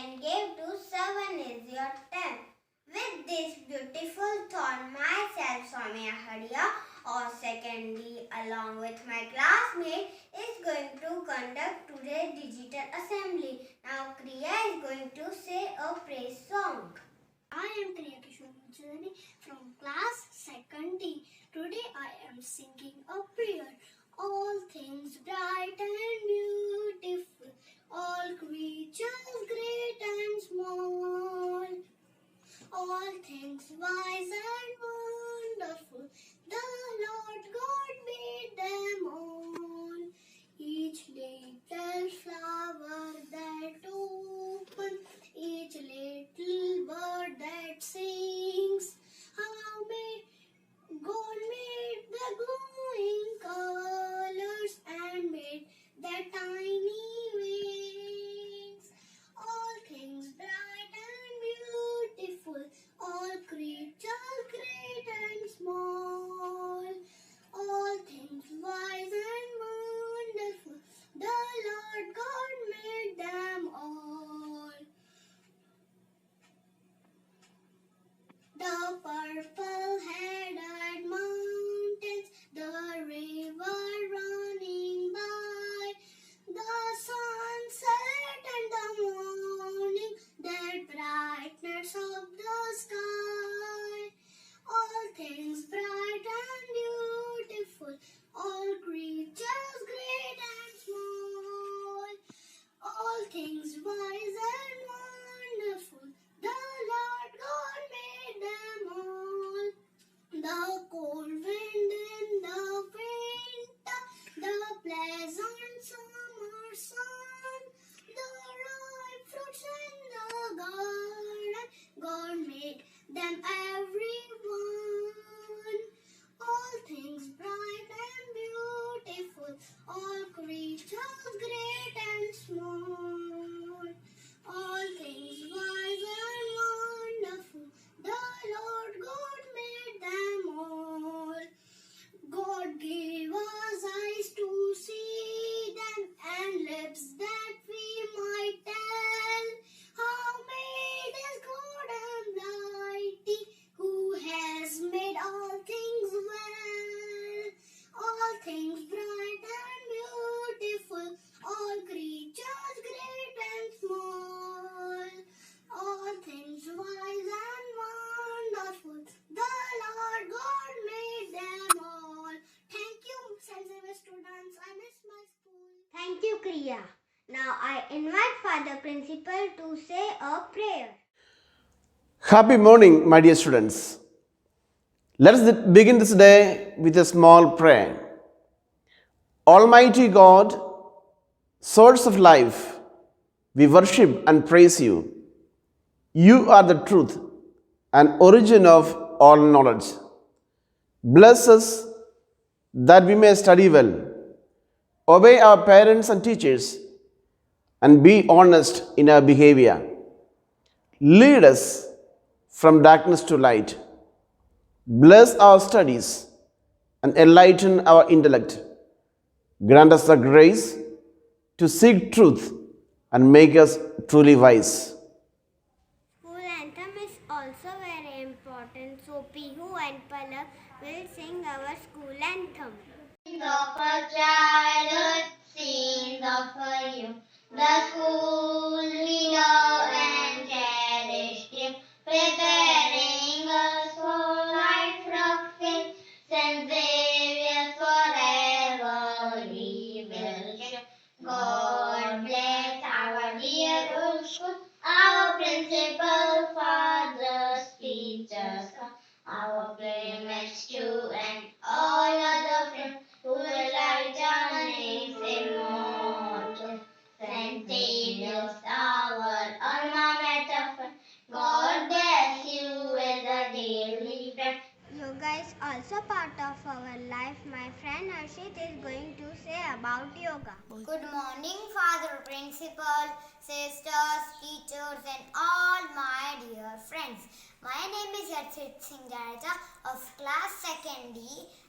and gave to 7 is your 10. With this beautiful thought, myself, Swami Ahadiya, or secondly, along with my classmate, is going to conduct today's digital assembly. Now, Kriya is going to say a praise song. I am Kriya Kishore Mujani from class 2nd D. Today I am singing a prayer. All things bright and beautiful, all creatures great and small, all things wise and wonderful, the Lord God made them all. Each little flower that opens, each little bird that sings, how God made the glowing colors and made their tiny wings. All things bright and beautiful, all creatures great and small, all things wise and wonderful, the Lord God made them all. The purple-headed mountains, the river running by, the sunset and the morning, the brightness of the sky. All things bright and beautiful, all creatures great and small, all things wise and wonderful, the Lord God made them all. The cold wind in the winter, the pleasant summer sun, the ripe fruits in the garden, God made them everyone. All things bright and beautiful, all creatures great and small, all things wise and wonderful, the Lord God made them all. God gave us eyes to see them and lips that we might tell how made is God Almighty, who has made all things well. All things bright and beautiful, all creatures great and small, all things wise and wonderful, the Lord God made them all. Thank you, St. Xavier students. I miss my school. Thank you, Kriya. Now I invite Father Principal to say a prayer. Happy morning, my dear students. Let us begin this day with a small prayer. Almighty God, source of life, we worship and praise you. You are the truth and origin of all knowledge. Bless us that we may study well, obey our parents and teachers, and be honest in our behavior. Lead us from darkness to light. Bless our studies and enlighten our intellect. Grant us the grace to seek truth and make us truly wise. School anthem is also very important, so Pihu and Palak will sing our school anthem. Scenes of a childhood, scenes of a youth, the school we love and cherish dear, preparing us for life of faith. St. Xavier forever we will share. God bless our dear old school, our principal, fathers, teachers, our playmates too, and all other friends who will write our names immortal. St. Xavier's our alma mater friend. God bless you as a daily friend. Yoga is also part of our life. My friend Harshit is going to say about yoga. Good morning, Father Principal, sisters, teachers, and all my dear friends. My name is Harshit Singh Jadeja of class 2nd D.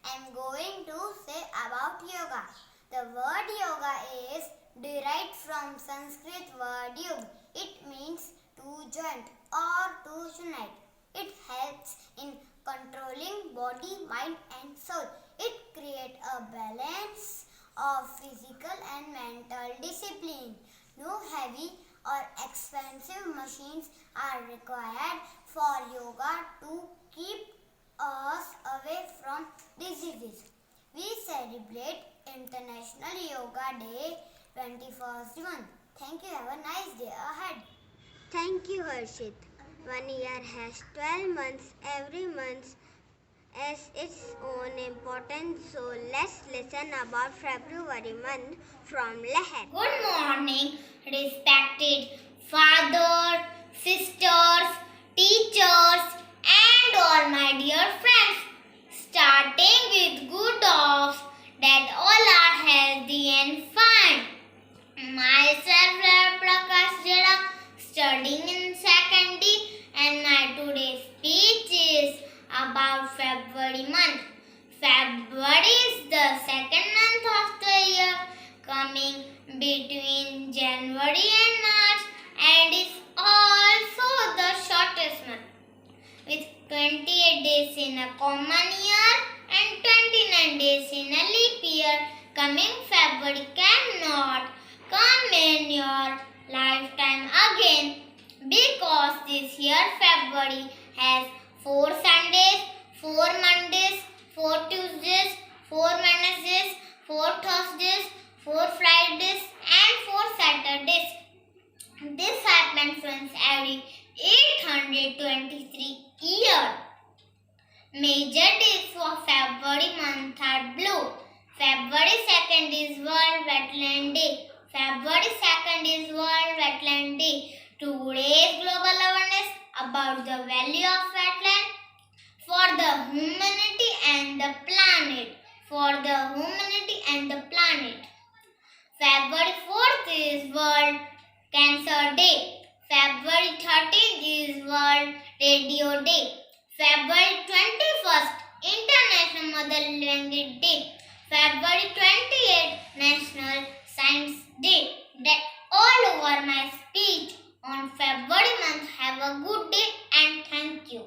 I am going to say about yoga. The word yoga is derived from Sanskrit word yug. It means joint or to unite. It helps in controlling body, mind and soul. It creates a balance of physical and mental discipline. No heavy or expensive machines are required for yoga to keep us away from diseases. We celebrate International Yoga Day 21st June. Thank you. Have a nice day ahead. Thank you, Harshit. 1 year has 12 months. Every month has its own importance. So let's listen about February month from Leher. Good morning, respected father, sisters, teachers, and all my dear friends. Starting with good of that all are healthy and fine. Myself, Prakash Jada, studying in secondary, and my today's speech is about February month. February is the second month of the year, coming between January and March, and is also the shortest month, with 28 days in a common year and 29 days in a leap year. Coming February cannot come in your lifetime again, because this year February has 4 Sundays, 4 Mondays, 4 Tuesdays, 4 Wednesdays, 4 Thursdays, 4 Fridays and 4 Saturdays. This happens once every 823 years. Major days for February month are blue. February 2nd is World Wetland Day. February 2nd is World Wetland Day. Today's global awareness about the value of wetland for the humanity and the planet. For the humanity and the planet. February 4th is World Cancer Day. February 13th is World Radio Day. February 21st, International Mother Language Day. February 28th, National Science Day. That's all over my speech on February month. Have a good day and thank you.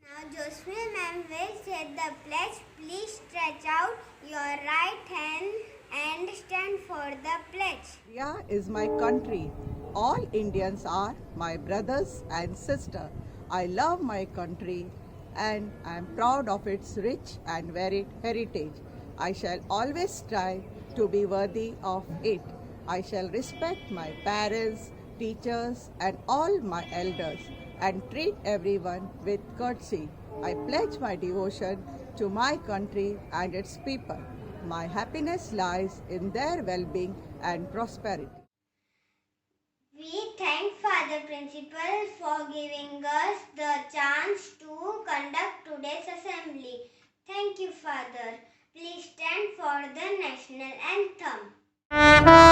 Now Josephine ma'am will say the pledge. Please stretch out your right hand and stand for the pledge. India is my country. All Indians are my brothers and sisters. I love my country and I am proud of its rich and varied heritage. I shall always strive to be worthy of it. I shall respect my parents, teachers and all my elders and treat everyone with courtesy. I pledge my devotion to my country and its people. My happiness lies in their well-being and prosperity. We thank Father Principal for giving us the chance to conduct today's assembly. Thank you, Father. Please stand for the national anthem.